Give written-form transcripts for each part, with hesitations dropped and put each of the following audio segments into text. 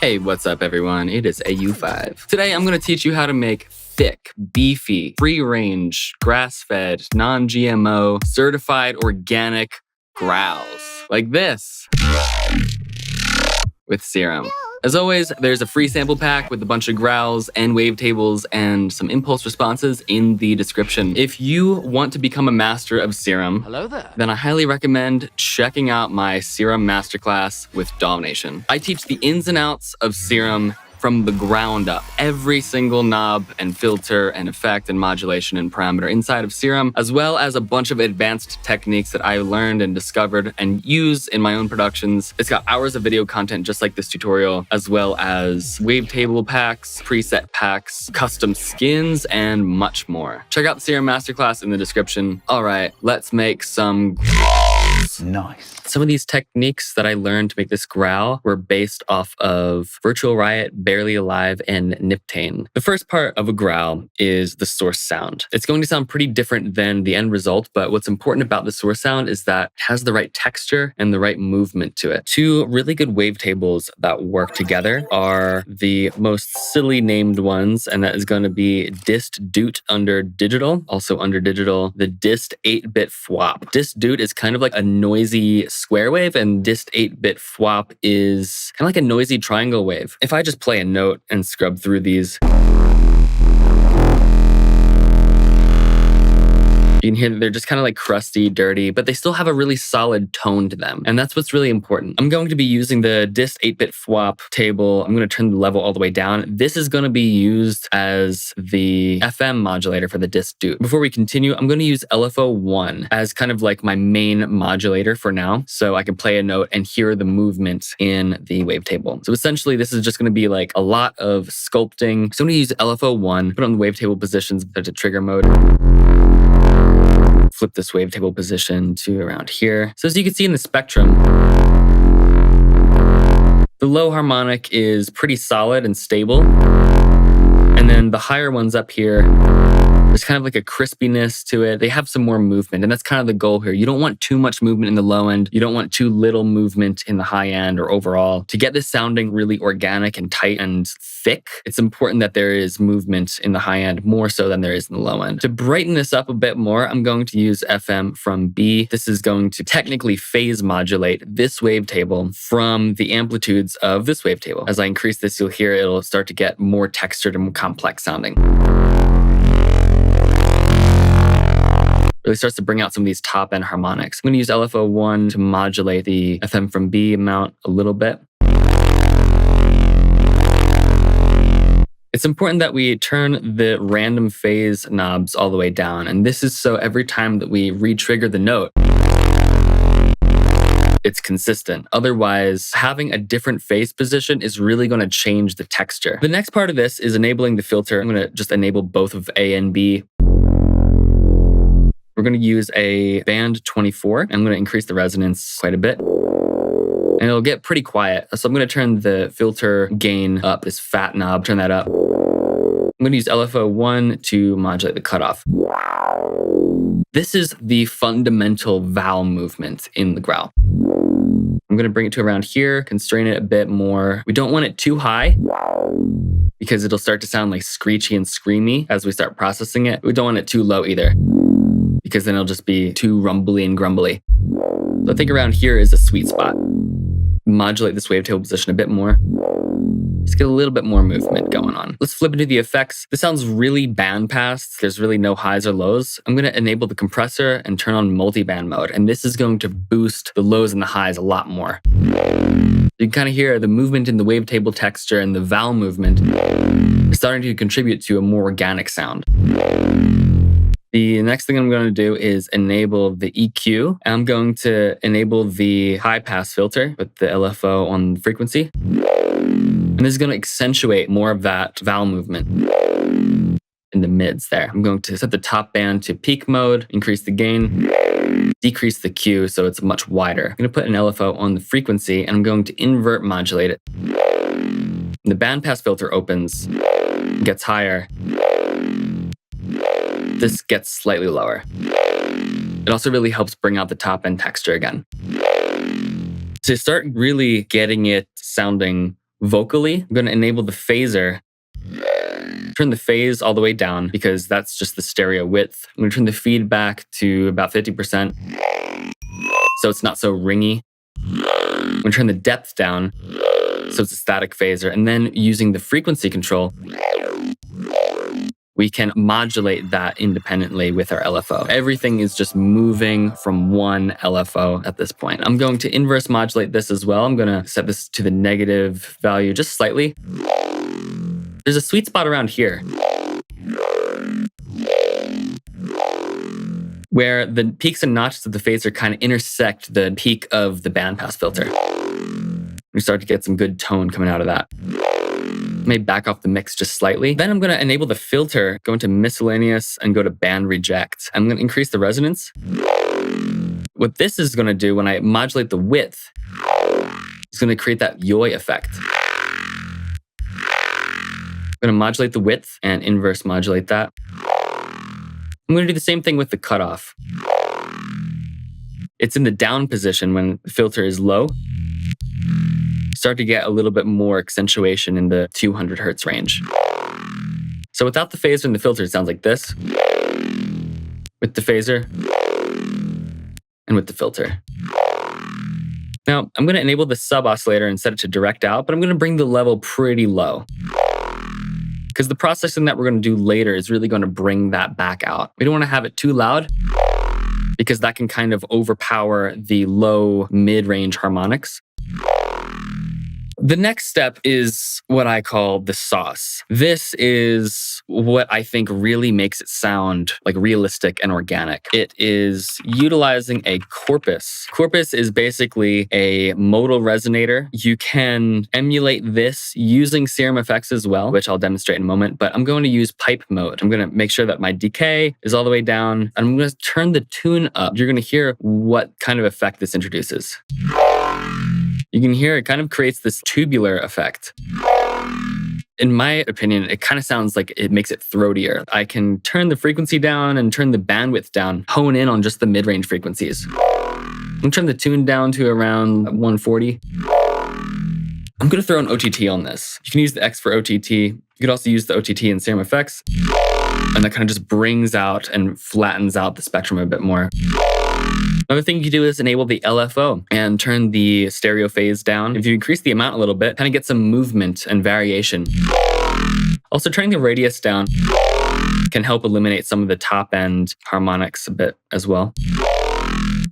Hey, what's up everyone? It is AU5. Today I'm going to teach you how to make thick, beefy, free-range, grass-fed, non-GMO, certified organic growls. Like this. With SERUM. As always, there's a free sample pack with a bunch of growls and wavetables and some impulse responses in the description. If you want to become a master of SERUM, then I highly recommend checking out my SERUM masterclass with Domination. I teach the ins and outs of SERUM from the ground up. Every single knob and filter and effect and modulation and parameter inside of SERUM, as well as a bunch of advanced techniques that I learned and discovered and use in my own productions. It's got hours of video content just like this tutorial, as well as wavetable packs, preset packs, custom skins, and much more. Check out the SERUM masterclass in the description. All right, let's make some growls. Nice. Some of these techniques that I learned to make this growl were based off of Virtual Riot, Barely Alive, and Niptane. The first part of a growl is the source sound. It's going to sound pretty different than the end result, but what's important about the source sound is that it has the right texture and the right movement to it. Two really good wavetables that work together are the most silly named ones, and that is going to be dist doot under digital, also under digital, the dist 8-bit fwop. Dist doot is kind of like a noisy square wave, and dist 8-bit fwop is kind of like a noisy triangle wave. If I just play a note and scrub through these, you can hear that they're just kind of like crusty, dirty, but they still have a really solid tone to them. And that's what's really important. I'm going to be using the dist 8-bit fwop table. I'm going to turn the level all the way down. This is going to be used as the FM modulator for the dist doot. Before we continue, I'm going to use LFO1 as kind of like my main modulator for now. So I can play a note and hear the movement in the wavetable. So essentially, this is just going to be like a lot of sculpting. So I'm going to use LFO1, put on the wavetable positions to trigger mode. Flip this wavetable position to around here. So as you can see in the spectrum, the low harmonic is pretty solid and stable. And then the higher ones up here, there's kind of like a crispiness to it. They have some more movement, and that's kind of the goal here. You don't want too much movement in the low end. You don't want too little movement in the high end or overall. To get this sounding really organic and tight and thick, it's important that there is movement in the high end more so than there is in the low end. To brighten this up a bit more, I'm going to use FM from B. This is going to technically phase modulate this wavetable from the amplitudes of this wavetable. As I increase this, you'll hear it'll start to get more textured and more complex sounding. Really starts to bring out some of these top end harmonics. I'm going to use LFO1 to modulate the FM from B amount a little bit. It's important that we turn the random phase knobs all the way down. And this is so every time that we re-trigger the note, it's consistent. Otherwise, having a different phase position is really going to change the texture. The next part of this is enabling the filter. I'm going to just enable both of A and B. We're going to use a band 24. I'm going to increase the resonance quite a bit. And it'll get pretty quiet. So I'm going to turn the filter gain up, this fat knob, turn that up. I'm going to use LFO1 to modulate the cutoff. This is the fundamental vowel movement in the growl. I'm going to bring it to around here, constrain it a bit more. We don't want it too high because it'll start to sound like screechy and screamy as we start processing it. We don't want it too low either, because then it'll just be too rumbly and grumbly. So I think around here is a sweet spot. Modulate this wavetable position a bit more. Just get a little bit more movement going on. Let's flip into the effects. This sounds really bandpassed. There's really no highs or lows. I'm going to enable the compressor and turn on multiband mode. And this is going to boost the lows and the highs a lot more. You can kind of hear the movement in the wavetable texture and the vowel movement is starting to contribute to a more organic sound. The next thing I'm going to do is enable the EQ. I'm going to enable the high pass filter with the LFO on frequency. And this is going to accentuate more of that vowel movement in the mids there. I'm going to set the top band to peak mode, increase the gain, decrease the Q so it's much wider. I'm going to put an LFO on the frequency, and I'm going to invert modulate it. And the bandpass filter opens, gets higher. This gets slightly lower. It also really helps bring out the top end texture again. To start really getting it sounding vocally, I'm going to enable the phaser. Turn the phase all the way down because that's just the stereo width. I'm going to turn the feedback to about 50% so it's not so ringy. I'm going to turn the depth down so it's a static phaser. And then using the frequency control, we can modulate that independently with our LFO. Everything is just moving from one LFO at this point. I'm going to inverse modulate this as well. I'm going to set this to the negative value just slightly. There's a sweet spot around here where the peaks and notches of the phaser kind of intersect the peak of the bandpass filter. We start to get some good tone coming out of that. May back off the mix just slightly. Then I'm going to enable the filter, go into miscellaneous, and go to band reject. I'm going to increase the resonance. What this is going to do when I modulate the width, it's going to create that yoy effect. I'm going to modulate the width and inverse modulate that. I'm going to do the same thing with the cutoff. It's in the down position when the filter is low. Start to get a little bit more accentuation in the 200 hertz range. So without the phaser and the filter, it sounds like this. With the phaser and with the filter. Now, I'm going to enable the sub oscillator and set it to direct out, but I'm going to bring the level pretty low. Because the processing that we're going to do later is really going to bring that back out. We don't want to have it too loud because that can kind of overpower the low mid-range harmonics. The next step is what I call the sauce. This is what I think really makes it sound like realistic and organic. It is utilizing a corpus. Corpus is basically a modal resonator. You can emulate this using SERUM effects as well, which I'll demonstrate in a moment, but I'm going to use pipe mode. I'm going to make sure that my decay is all the way down, and I'm going to turn the tune up. You're going to hear what kind of effect this introduces. You can hear it kind of creates this tubular effect. In my opinion, it kind of sounds like it makes it throatier. I can turn the frequency down and turn the bandwidth down, hone in on just the mid-range frequencies. I'm going to turn the tune down to around 140. I'm going to throw an OTT on this. You can use the X for OTT. You could also use the OTT in SERUM effects. And that kind of just brings out and flattens out the spectrum a bit more. Another thing you can do is enable the LFO and turn the stereo phase down. If you increase the amount a little bit, kind of get some movement and variation. Also, turning the radius down can help eliminate some of the top end harmonics a bit as well.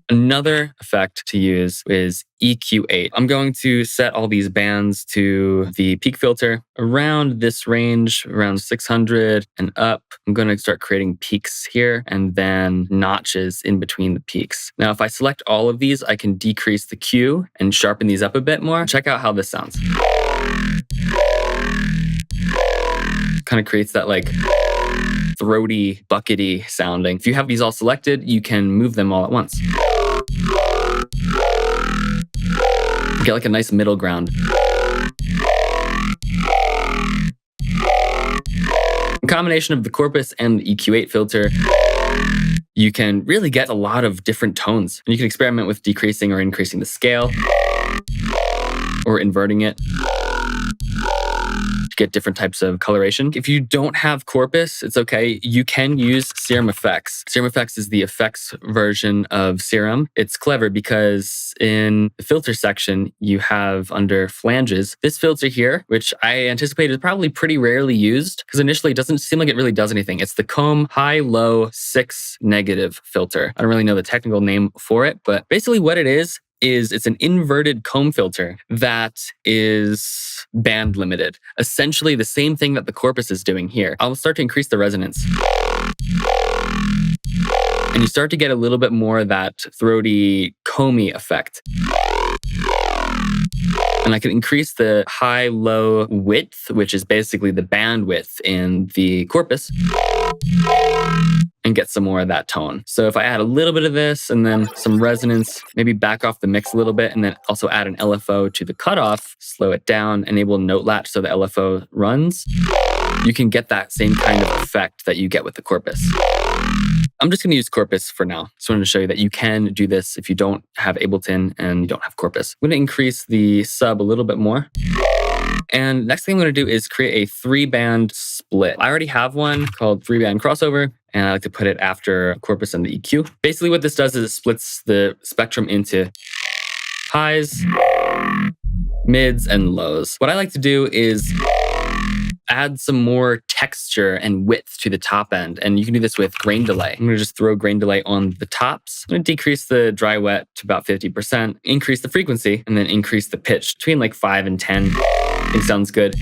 Another effect to use is EQ8. I'm going to set all these bands to the peak filter around this range, around 600 and up. I'm going to start creating peaks here and then notches in between the peaks. Now, if I select all of these, I can decrease the Q and sharpen these up a bit more. Check out how this sounds. Kind of creates that like throaty, buckety sounding. If you have these all selected, you can move them all at once. Get like a nice middle ground. A combination of the corpus and the EQ8 filter, you can really get a lot of different tones. And you can experiment with decreasing or increasing the scale or inverting it to get different types of coloration. If you don't have corpus, it's okay. You can use SERUM effects. SERUM effects is the effects version of SERUM. It's clever because in the filter section, you have under flanges, this filter here, which I anticipate is probably pretty rarely used because initially it doesn't seem like it really does anything. It's the comb high-low 6 negative filter. I don't really know the technical name for it, but basically what it is it's an inverted comb filter that is band limited. Essentially the same thing that the corpus is doing here. I'll start to increase the resonance. And you start to get a little bit more of that throaty, comby effect. And I can increase the high-low width, which is basically the bandwidth in the corpus, and get some more of that tone. So if I add a little bit of this and then some resonance, maybe back off the mix a little bit, and then also add an LFO to the cutoff, slow it down, enable note latch so the LFO runs, you can get that same kind of effect that you get with the corpus. I'm just going to use corpus for now. Just wanted to show you that you can do this if you don't have Ableton and you don't have corpus. I'm going to increase the sub a little bit more. And next thing I'm going to do is create a 3-band split. I already have one called 3-band crossover, and I like to put it after corpus and the EQ. Basically what this does is it splits the spectrum into highs, mids, and lows. What I like to do is add some more texture and width to the top end. And you can do this with grain delay. I'm going to just throw grain delay on the tops. I'm going to decrease the dry wet to about 50%, increase the frequency, and then increase the pitch between like 5 and 10. I think sounds good.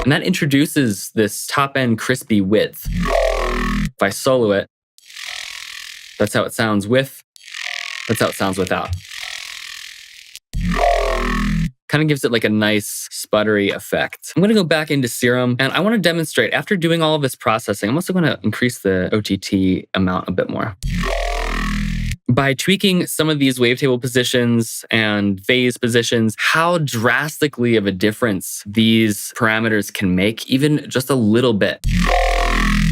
And that introduces this top end crispy width. If I solo it, that's how it sounds with, that's how it sounds without. Kind of gives it like a nice sputtery effect. I'm going to go back into SERUM and I want to demonstrate after doing all of this processing, I'm also going to increase the OTT amount a bit more. By tweaking some of these wavetable positions and phase positions, how drastically of a difference these parameters can make, even just a little bit.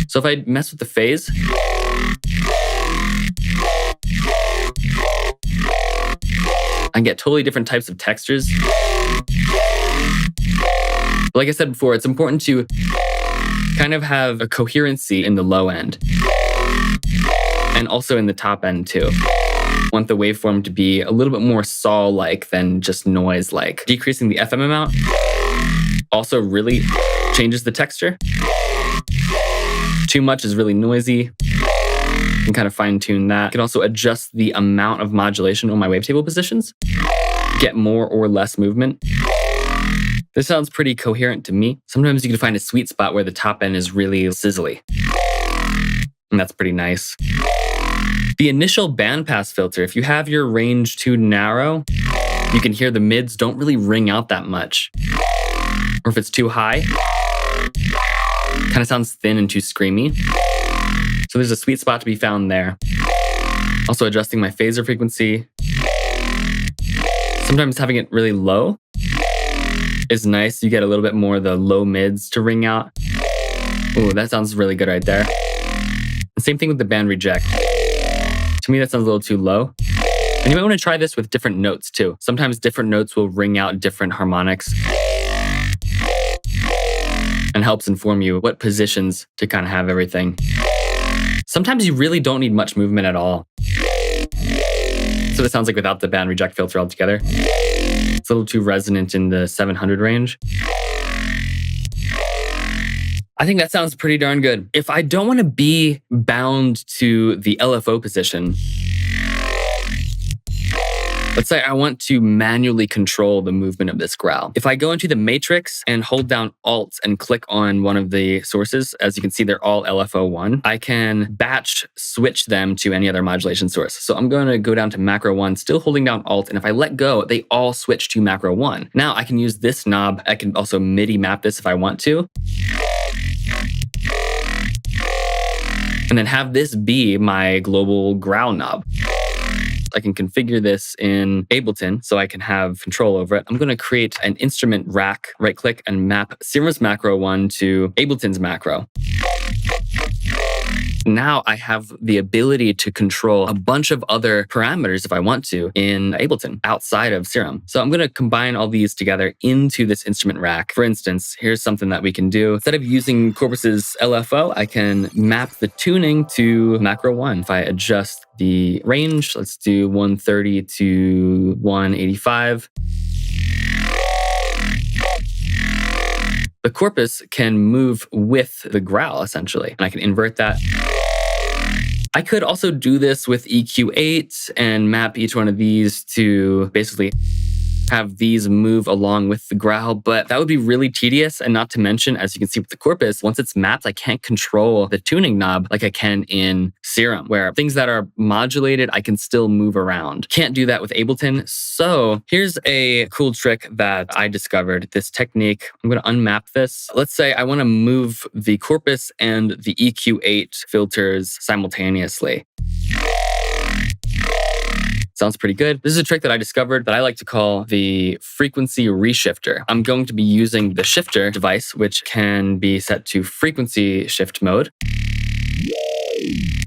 So if I mess with the phase, I get totally different types of textures. Like I said before, it's important to kind of have a coherency in the low end and also in the top end too. Want the waveform to be a little bit more saw-like than just noise-like. Decreasing the FM amount also really changes the texture. Too much is really noisy. You can kind of fine-tune that. You can also adjust the amount of modulation on my wavetable positions. Get more or less movement. This sounds pretty coherent to me. Sometimes you can find a sweet spot where the top end is really sizzly. And that's pretty nice. The initial bandpass filter, if you have your range too narrow, you can hear the mids don't really ring out that much. Or if it's too high, kind of sounds thin and too screamy. So there's a sweet spot to be found there. Also adjusting my phaser frequency. Sometimes having it really low is nice. You get a little bit more of the low mids to ring out. Ooh, that sounds really good right there. And same thing with the band reject. To me, that sounds a little too low. And you might want to try this with different notes too. Sometimes different notes will ring out different harmonics and helps inform you what positions to kind of have everything. Sometimes you really don't need much movement at all. So it sounds like without the band reject filter altogether. It's a little too resonant in the 700 range. I think that sounds pretty darn good. If I don't want to be bound to the LFO position, let's say I want to manually control the movement of this growl. If I go into the matrix and hold down Alt and click on one of the sources, as you can see, they're all LFO1, I can batch switch them to any other modulation source. So I'm going to go down to macro 1, still holding down Alt, and if I let go, they all switch to macro 1. Now I can use this knob. I can also MIDI map this if I want to. And then have this be my global growl knob. I can configure this in Ableton so I can have control over it. I'm going to create an instrument rack, right click and map SERUM's macro 1 to Ableton's macro. Now I have the ability to control a bunch of other parameters if I want to in Ableton outside of SERUM. So I'm going to combine all these together into this instrument rack. For instance, here's something that we can do. Instead of using Corpus's LFO, I can map the tuning to macro 1. If I adjust the range, let's do 130 to 185. The corpus can move with the growl, essentially, and I can invert that. I could also do this with EQ8 and map each one of these to basically have these move along with the growl, but that would be really tedious. And not to mention, as you can see with the corpus, once it's mapped, I can't control the tuning knob like I can in SERUM, where things that are modulated, I can still move around. Can't do that with Ableton. So here's a cool trick that I discovered, this technique. I'm going to unmap this. Let's say I want to move the corpus and the EQ8 filters simultaneously. Sounds pretty good. This is a trick that I discovered that I like to call the frequency reshifter. I'm going to be using the shifter device, which can be set to frequency shift mode.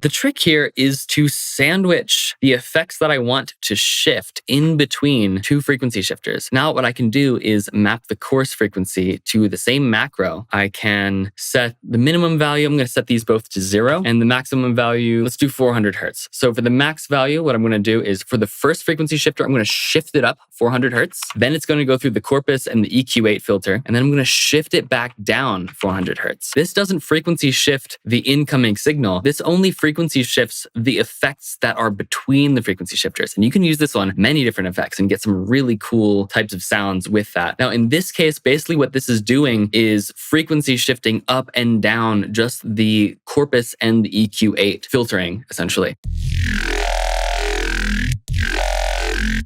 The trick here is to sandwich the effects that I want to shift in between two frequency shifters. Now what I can do is map the coarse frequency to the same macro. I can set the minimum value. I'm going to set these both to 0, and the maximum value, let's do 400 hertz. So for the max value, what I'm going to do is for the first frequency shifter, I'm going to shift it up 400 hertz. Then it's going to go through the corpus and the EQ8 filter, and then I'm going to shift it back down 400 hertz. This doesn't frequency shift the incoming signal. This only frequency shifts the effects that are between the frequency shifters. And you can use this on many different effects and get some really cool types of sounds with that. Now, in this case, basically what this is doing is frequency shifting up and down just the corpus and the EQ8 filtering, essentially.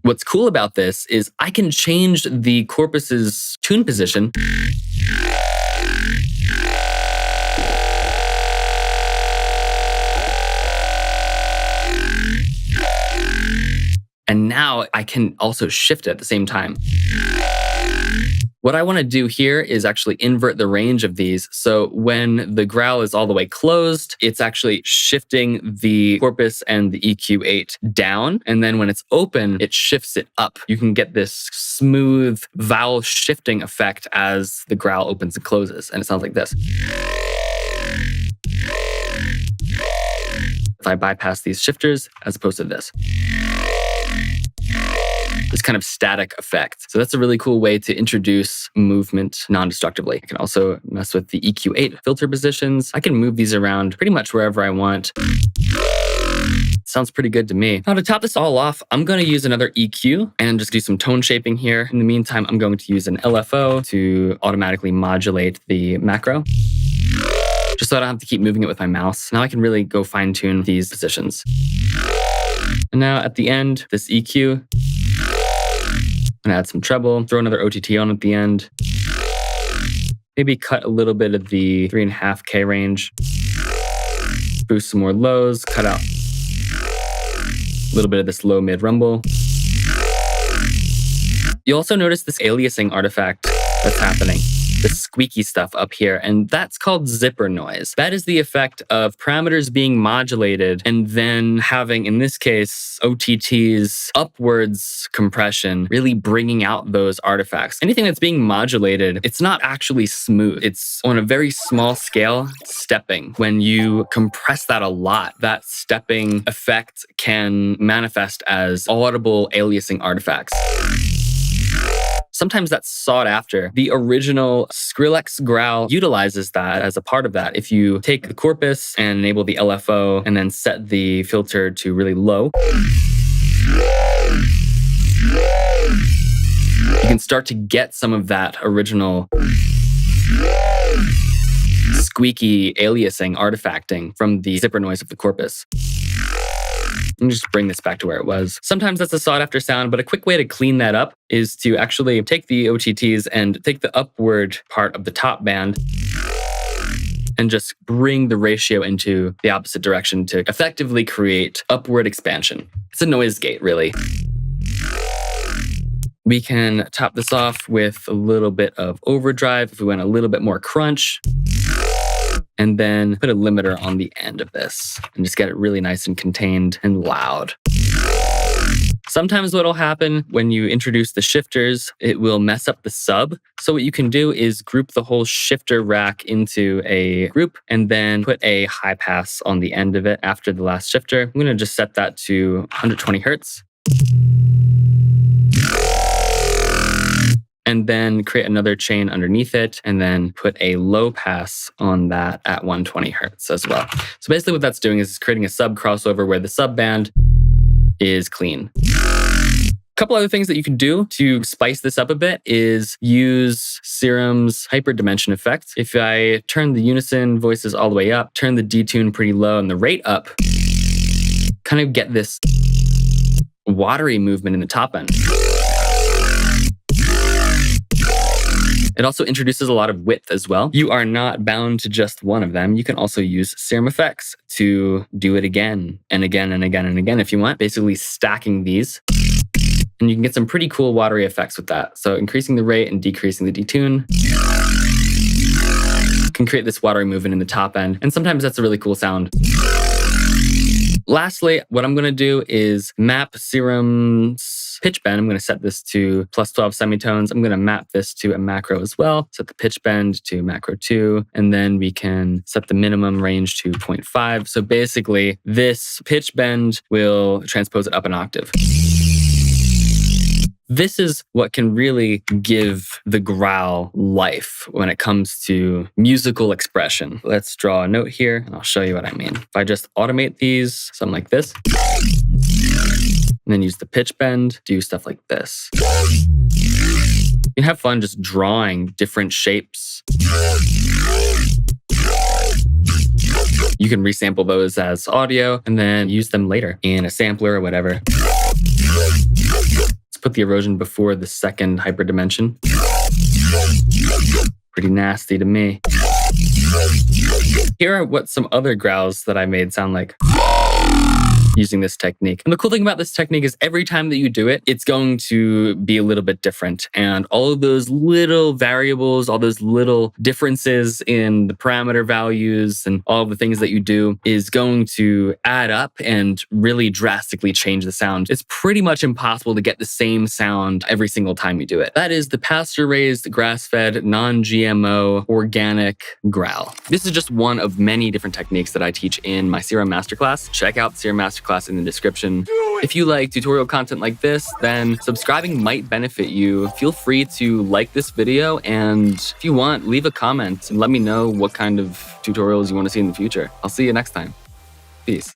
What's cool about this is I can change the corpus's tune position and now I can also shift it at the same time. What I want to do here is actually invert the range of these. So when the growl is all the way closed, it's actually shifting the corpus and the EQ8 down. And then when it's open, it shifts it up. You can get this smooth vowel shifting effect as the growl opens and closes. And it sounds like this. If I bypass these shifters as opposed to this. This kind of static effect. So that's a really cool way to introduce movement non-destructively. I can also mess with the EQ8 filter positions. I can move these around pretty much wherever I want. Sounds pretty good to me. Now to top this all off, I'm going to use another EQ and just do some tone shaping here. In the meantime, I'm going to use an LFO to automatically modulate the macro, just so I don't have to keep moving it with my mouse. Now I can really go fine tune these positions. And now at the end, this EQ, I'm gonna add some treble, throw another OTT on at the end. Maybe cut a little bit of the 3.5K range. Boost some more lows, cut out a little bit of this low mid rumble. You'll also notice this aliasing artifact that's happening. The squeaky stuff up here, and that's called zipper noise. That is the effect of parameters being modulated and then having, in this case, OTT's upwards compression really bringing out those artifacts. Anything that's being modulated, it's not actually smooth. It's on a very small scale, stepping. When you compress that a lot, that stepping effect can manifest as audible aliasing artifacts. Sometimes that's sought after. The original Skrillex growl utilizes that as a part of that. If you take the corpus and enable the LFO and then set the filter to really low, you can start to get some of that original squeaky aliasing artifacting from the zipper noise of the corpus. Let me just bring this back to where it was. Sometimes that's a sought after sound, but a quick way to clean that up is to actually take the OTTs and take the upward part of the top band and just bring the ratio into the opposite direction to effectively create upward expansion. It's a noise gate, really. We can top this off with a little bit of overdrive if we want a little bit more crunch. And then put a limiter on the end of this and just get it really nice and contained and loud. Sometimes what'll happen when you introduce the shifters, it will mess up the sub. So what you can do is group the whole shifter rack into a group and then put a high pass on the end of it after the last shifter. I'm going to just set that to 120 hertz. And then create another chain underneath it, and then put a low pass on that at 120 hertz as well. So basically what that's doing is creating a sub crossover where the sub band is clean. A couple other things that you can do to spice this up a bit is use SERUM's hyperdimension effect. If I turn the unison voices all the way up, turn the detune pretty low and the rate up, kind of get this watery movement in the top end. It also introduces a lot of width as well. You are not bound to just one of them. You can also use SERUM effects to do it again and again and again and again if you want, basically stacking these. And you can get some pretty cool watery effects with that. So increasing the rate and decreasing the detune can create this watery movement in the top end. And sometimes that's a really cool sound. Lastly, what I'm going to do is map SERUM's pitch bend. I'm going to set this to +12 semitones. I'm going to map this to a macro as well. Set the pitch bend to macro 2, and then we can set the minimum range to 0.5. So basically, this pitch bend will transpose it up an octave. This is what can really give the growl life when it comes to musical expression. Let's draw a note here, and I'll show you what I mean. If I just automate these, something like this, and then use the pitch bend, do stuff like this. You can have fun just drawing different shapes. You can resample those as audio and then use them later in a sampler or whatever. Put the erosion before the second hyperdimension. Pretty nasty to me. Here are what some other growls that I made sound like using this technique. And the cool thing about this technique is every time that you do it, it's going to be a little bit different. And all of those little variables, all those little differences in the parameter values and all of the things that you do is going to add up and really drastically change the sound. It's pretty much impossible to get the same sound every single time you do it. That is the pasture-raised, grass-fed, non-GMO, organic growl. This is just one of many different techniques that I teach in my SERUM Masterclass. Check out SERUM Masterclass in the description. If you like tutorial content like this, then subscribing might benefit you. Feel free to like this video, and if you want, leave a comment and let me know what kind of tutorials you want to see in the future. I'll see you next time. Peace.